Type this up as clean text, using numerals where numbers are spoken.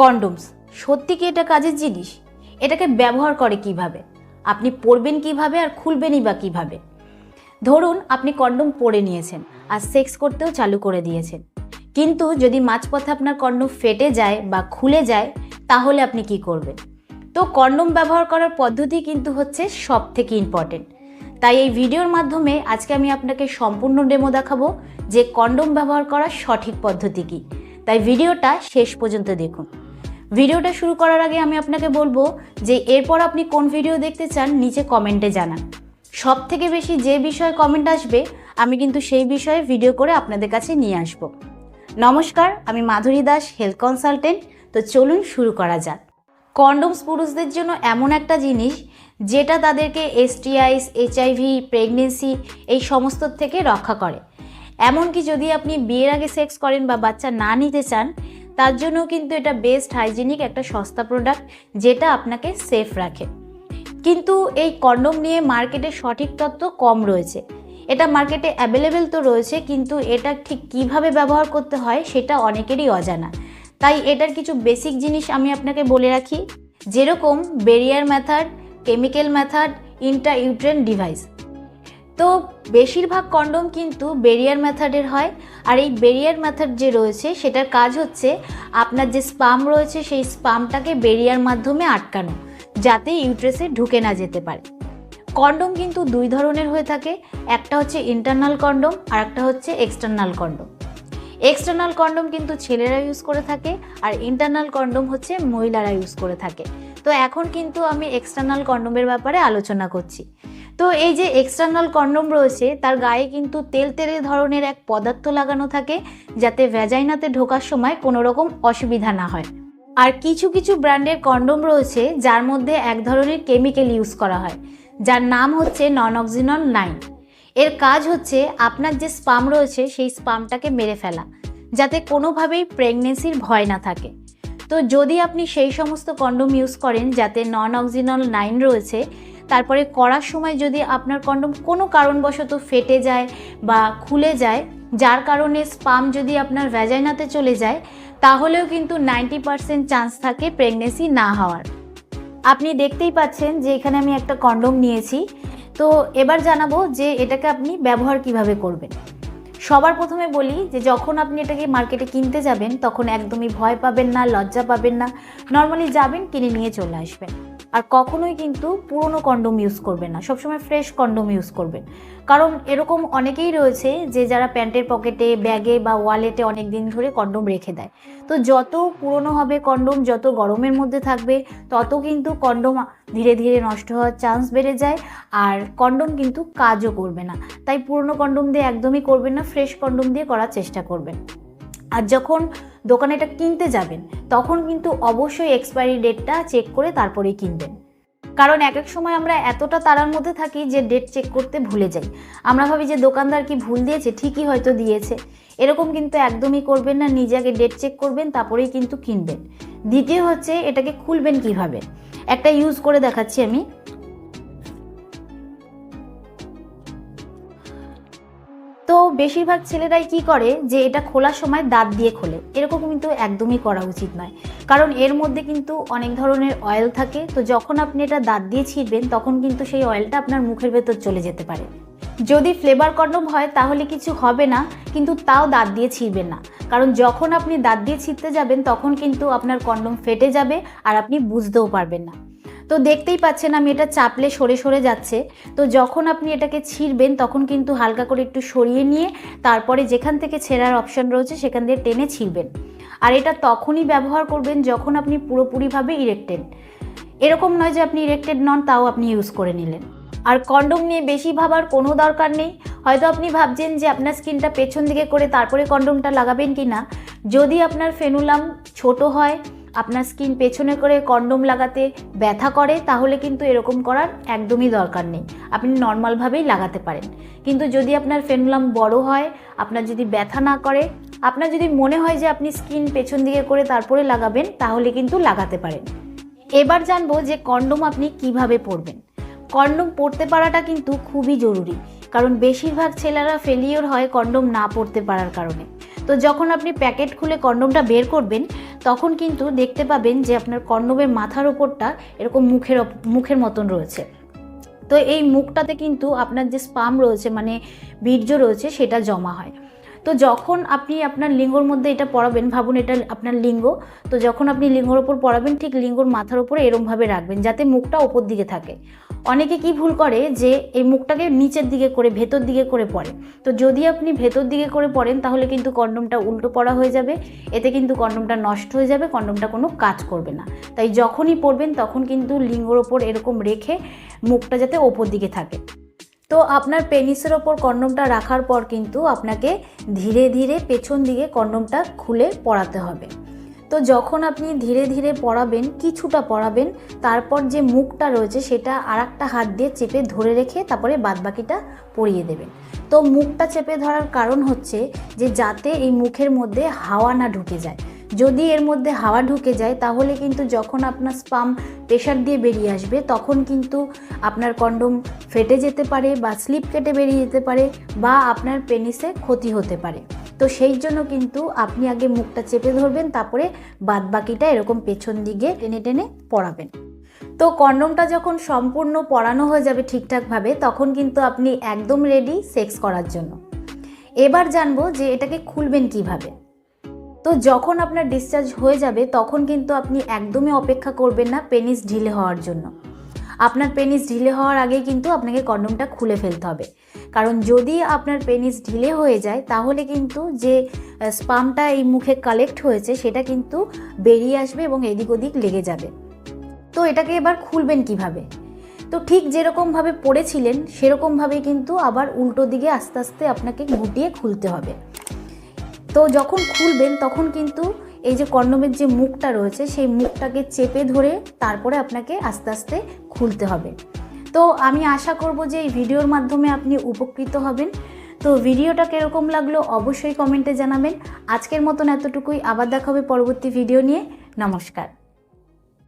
কন্ডোমস সত্যি কি এটা কাজের জিনিস? এটাকে ব্যবহার করে কিভাবে, আপনি পরবেন কিভাবে আর খুলবেনই বা কিভাবে? ধরুন আপনি কন্ডোম পরে নিয়েছেন আর সেক্স করতেও চালু করে দিয়েছেন, কিন্তু যদি মাঝপথে আপনার কন্ডোম ফেটে যায় বা খুলে যায় তাহলে আপনি কি করবেন? তো কন্ডোম ব্যবহার করার পদ্ধতি কিন্তু হচ্ছে সব থেকে ইম্পর্টেন্ট। তাই এই ভিডিওর মাধ্যমে আজকে আমি আপনাকে সম্পূর্ণ ডেমো দেখাবো যে কন্ডোম ব্যবহার করার সঠিক পদ্ধতি কী। তাই ভিডিওটা শেষ পর্যন্ত দেখুন। ভিডিওটা শুরু করার আগে আমি আপনাকে বলবো যে এরপর আপনি কোন ভিডিও দেখতে চান নিচে কমেন্টে জানান। সব থেকে বেশি যে বিষয়ে কমেন্ট আসবে আমি কিন্তু সেই বিষয়ে ভিডিও করে আপনাদের কাছে নিয়ে আসব। নমস্কার, আমি মাধুরী দাস, হেলথ কনসালটেন্ট। তো চলুন শুরু করা যাক। কন্ডোমস পুরুষদের জন্য এমন একটা জিনিস যেটা তাদেরকে STIs, HIV, প্রেগনেন্সি এই সমস্ত থেকে রক্ষা করে। এমনকি যদি আপনি বিয়ের আগে সেক্স করেন বা বাচ্চা না নিতে চান, তার জন্য কিন্তু এটা বেস্ট হাইজিনিক একটা সস্তা প্রোডাক্ট যেটা আপনাকে সেফ রাখে। কিন্তু এই কন্ডোম নিয়ে মার্কেটে সঠিক তথ্য কম রয়েছে। এটা মার্কেটে অ্যাভেলেবেল তো রয়েছে, কিন্তু এটা ঠিক কিভাবে ব্যবহার করতে হয় সেটা অনেকেরই অজানা। তাই এটার কিছু বেসিক জিনিস আমি আপনাকে বলে রাখি, যেরকম barrier method, chemical method, Intra-uterine device. তো বেশিরভাগ কন্ডোম কিন্তু ব্যারিয়ার মেথডের হয়। আর এই ব্যারিয়ার মেথড যে রয়েছে সেটার কাজ হচ্ছে আপনার যে স্পাম রয়েছে সেই স্পামটাকে ব্যারিয়ার মাধ্যমে আটকানো, যাতে ইউট্রাসে ঢুকে না যেতে পারে। কন্ডোম কিন্তু দুই ধরনের হয়ে থাকে, একটা হচ্ছে ইন্টারনাল কন্ডোম আর একটা হচ্ছে এক্সটার্নাল কন্ডোম। এক্সটার্নাল কন্ডোম কিন্তু ছেলেরা ইউজ করে থাকে আর ইন্টারনাল কন্ডোম হচ্ছে মহিলারা ইউজ করে থাকে। তো এখন কিন্তু আমি এক্সটার্নাল কন্ডোমের ব্যাপারে আলোচনা করছি। তো এই যে এক্সটার্নাল কন্ডোম রয়েছে তার গায়ে কিন্তু তেল ধরনের এক পদার্থ লাগানো থাকে, যাতে ভ্যাজাইনাতে ঢোকার সময় কোনো রকম অসুবিধা না হয়। আর কিছু কিছু ব্র্যান্ডের কন্ডোম রয়েছে যার মধ্যে এক ধরনের কেমিক্যাল ইউজ করা হয়, যার নাম হচ্ছে নন-অক্সিনল 9। এর কাজ হচ্ছে আপনার যে স্পাম রয়েছে সেই স্পামটাকে মেরে ফেলা, যাতে কোনোভাবেই প্রেগনেন্সির ভয় না থাকে। তো যদি আপনি সেই সমস্ত কন্ডোম ইউজ করেন যাতে নন-অক্সিনল 9 রয়েছে, তারপরে করার সময় যদি আপনার কন্ডোম কোনো কারণবশত ফেটে যায় বা খুলে যায়, যার কারণে স্পাম যদি আপনার ভ্যাজাইনাতে চলে যায়, তাহলেও কিন্তু 90% চান্স থাকে প্রেগনেন্সি না হওয়ার। আপনি দেখতেই পাচ্ছেন যে এখানে আমি একটা কন্ডোম নিয়েছি। তো এবার জানাবো যে এটাকে আপনি ব্যবহার কিভাবে করবেন। সবার প্রথমে বলি যে যখন আপনি এটাকে মার্কেটে কিনতে যাবেন তখন একদমই ভয় পাবেন না, লজ্জা পাবেন না। নর্মালি যাবেন, কিনে নিয়ে চলে আসবেন। আর কখনোই কিন্তু পুরনো কন্ডোম ইউজ করবেন না, সবসময় ফ্রেশ কন্ডোম ইউজ করবেন। কারণ এরকম অনেকেই রয়েছে যে যারা প্যান্টের পকেটে, ব্যাগে বা ওয়ালেটে অনেক দিন ধরে কন্ডোম রেখে দেয়। তো যত পুরনো হবে কন্ডোম, যত গরমের মধ্যে থাকবে, তত কিন্তু কন্ডোম ধীরে ধীরে নষ্ট হওয়ার চান্স বেড়ে যায়। আর কন্ডোম কিন্তু কাজও করবে না। তাই পুরনো কন্ডোম দিয়ে একদমই করবেন না, ফ্রেশ কন্ডোম দিয়ে করার চেষ্টা করবেন। আর যখন দোকানে এটা কিনতে যাবেন তখন কিন্তু অবশ্যই এক্সপায়ারি ডেটটা চেক করে তারপরেই কিনবেন। কারণ এক এক সময় আমরা এতটা তাড়ার মধ্যে থাকি যে ডেট চেক করতে ভুলে যাই। আমরা ভাবি যে দোকানদার কি ভুল দিয়েছে, ঠিকই হয়তো দিয়েছে। এরকম কিন্তু একদমই করবেন না, নিজে আগে ডেট চেক করবেন তারপরেই কিন্তু কিনবেন। দ্বিতীয় হচ্ছে এটাকে খুলবেন কিভাবে, একটা ইউজ করে দেখাচ্ছি আমি। তো বেশিরভাগ ছেলেরাই কি করে যে এটা খোলার সময় দাঁত দিয়ে খোলে, এরকম কিন্তু একদমই করা উচিত নয়। কারণ এর মধ্যে কিন্তু অনেক ধরনের অয়েল থাকে। তো যখন আপনি এটা দাঁত দিয়ে ছিঁড়বেন তখন কিন্তু সেই অয়েলটা আপনার মুখের ভেতর চলে যেতে পারে। যদি ফ্লেভার কন্ডোম হয় তাহলে কিছু হবে না, কিন্তু তাও দাঁত দিয়ে ছিঁড়বেন না। কারণ যখন আপনি দাঁত দিয়ে ছিঁড়তে যাবেন তখন কিন্তু আপনার কন্ডোম ফেটে যাবে আর আপনি বুঝতেও পারবেন না। তো দেখতেই পাচ্ছেন আমি এটা চাপলে সরে সরে যাচ্ছে। তো যখন আপনি এটাকে ছিঁড়বেন তখন কিন্তু হালকা করে একটু সরিয়ে নিয়ে তারপরে যেখান থেকে ছেঁড়ার অপশান রয়েছে সেখান দিয়ে টেনে ছিঁড়বেন। আর এটা তখনই ব্যবহার করবেন যখন আপনি পুরোপুরিভাবে ইরেক্টেড। এরকম নয় যে আপনি ইরেক্টেড নন তাও আপনি ইউজ করে নিলেন। আর কন্ডোম নিয়ে বেশি ভাবার কোনো দরকার নেই। হয়তো আপনি ভাবছেন যে আপনার স্কিনটা পেছন দিকে করে তারপরে কন্ডোমটা লাগাবেন কি না। যদি আপনার ফেনুলাম ছোট হয়, আপনার স্কিন পেছনে করে কন্ডোম লাগাতে ব্যথা করে, তাহলে কিন্তু এরকম করার একদমই দরকার নেই, আপনি নর্মালভাবেই লাগাতে পারেন। কিন্তু যদি আপনার ফেনুলাম বড় হয়, আপনার যদি ব্যথা না করে, আপনার যদি মনে হয় যে আপনি স্কিন পেছন দিকে করে তারপরে লাগাবেন, তাহলে কিন্তু লাগাতে পারেন। এবার জানবো যে কন্ডোম আপনি কিভাবে পরবেন। কন্ডোম পরতে পারাটা কিন্তু খুবই জরুরি, কারণ বেশিরভাগ ছেলেরা ফেলিওর হয় কন্ডোম না পরতে পারার কারণে। তো যখন আপনি প্যাকেট খুলে কন্ডোমটা বের করবেন তখন কিন্তু দেখতে পাবেন যে আপনার কন্ডোমের মাথার ওপরটা এরকম মুখের মতন রয়েছে। তো এই মুখটাতে কিন্তু আপনার যে স্পাম রয়েছে মানে বীর্য রয়েছে সেটা জমা হয়। তো যখন আপনি আপনার লিঙ্গর মধ্যে এটা পরাবেন, ভাবুন এটা আপনার লিঙ্গ, তো যখন আপনি লিঙ্গর ওপর পরাবেন ঠিক লিঙ্গর মাথার ওপরে এরমভাবে রাখবেন যাতে মুখটা ওপর দিকে থাকে। অনেকে কি ভুল করে যে এই মুখটাকে নিচের দিকে করে ভেতর দিকে করে পরে, তো যদি আপনি ভেতর দিকে করে পরেন তাহলে কিন্তু কন্ডোমটা উল্টো পরা হয়ে যাবে, এতে কিন্তু কন্ডোমটা নষ্ট হয়ে যাবে, কন্ডোমটা কোনো কাজ করবে না। তাই যখনই পরবেন তখন কিন্তু লিঙ্গর ওপর এরকম রেখে মুখটা যাতে ওপর দিকে থাকে। তো আপনার পেনিসের ওপর কন্ডোমটা রাখার পর কিন্তু আপনাকে ধীরে ধীরে পেছন দিকে কন্ডোমটা খুলে পরাতে হবে। তো যখন আপনি ধীরে ধীরে পরাবেন, কিছুটা পরাবেন, তারপর যে মুখটা রয়েছে সেটা আরেকটা হাত দিয়ে চেপে ধরে রেখে তারপরে বাদবাকিটা পরিয়ে দেবেন। তো মুখটা চেপে ধরার কারণ হচ্ছে যে যাতে এই মুখের মধ্যে হাওয়া না ঢুকে যায়। যদি এর মধ্যে হাওয়া ঢুকে যায় তাহলে কিন্তু যখন আপনার স্পাম প্রেশার দিয়ে বেরিয়ে আসবে তখন কিন্তু আপনার কন্ডোম ফেটে যেতে পারে বা স্লিপ কেটে বেরিয়ে যেতে পারে বা আপনার পেনিসে ক্ষতি হতে পারে। তো সেই জন্য কিন্তু আপনি আগে মুখটা চেপে ধরবেন, তারপরে বাদবাকিটা এরকম পেছন দিকে টেনে টেনে পরাবেন। তো কন্ডোমটা যখন সম্পূর্ণ পরানো হয়ে যাবে ঠিকঠাকভাবে তখন কিন্তু আপনি একদম রেডি সেক্স করার জন্য। এবার জানবো যে এটাকে খুলবেন কিভাবে। তো যখন আপনার ডিসচার্জ হয়ে যাবে তখন কিন্তু আপনি একদমই অপেক্ষা করবেন না পেনিস ঢিলে হওয়ার জন্য। আপনার পেনিস ঢিলে হওয়ার আগেই কিন্তু আপনাকে কন্ডোমটা খুলে ফেলতে হবে, কারণ যদি আপনার পেনিস ঢিলে হয়ে যায় তাহলে কিন্তু যে স্পামটা এই মুখে কালেক্ট হয়েছে সেটা কিন্তু বেরিয়ে আসবে এবং এদিক ওদিক লেগে যাবে। তো এটাকে এবার খুলবেন কিভাবে? তো ঠিক যেরকমভাবে পড়েছিলেন সেরকমভাবে কিন্তু আবার উল্টো দিকে আস্তে আস্তে আপনাকে গুটিয়ে খুলতে হবে। তো যখন খুলবেন তখন কিন্তু এই যে কন্ডোমের যে মুখটা রয়েছে সেই মুখটাকে চেপে ধরে তারপরে আপনাকে আস্তে আস্তে খুলতে হবে। তো আমি আশা করব যে এই ভিডিওর মাধ্যমে আপনি উপকৃত হবেন। তো ভিডিওটা কীরকম লাগলো অবশ্যই কমেন্টে জানাবেন। আজকের মতন এতটুকুই, আবার দেখা হবে পরবর্তী ভিডিও নিয়ে। নমস্কার।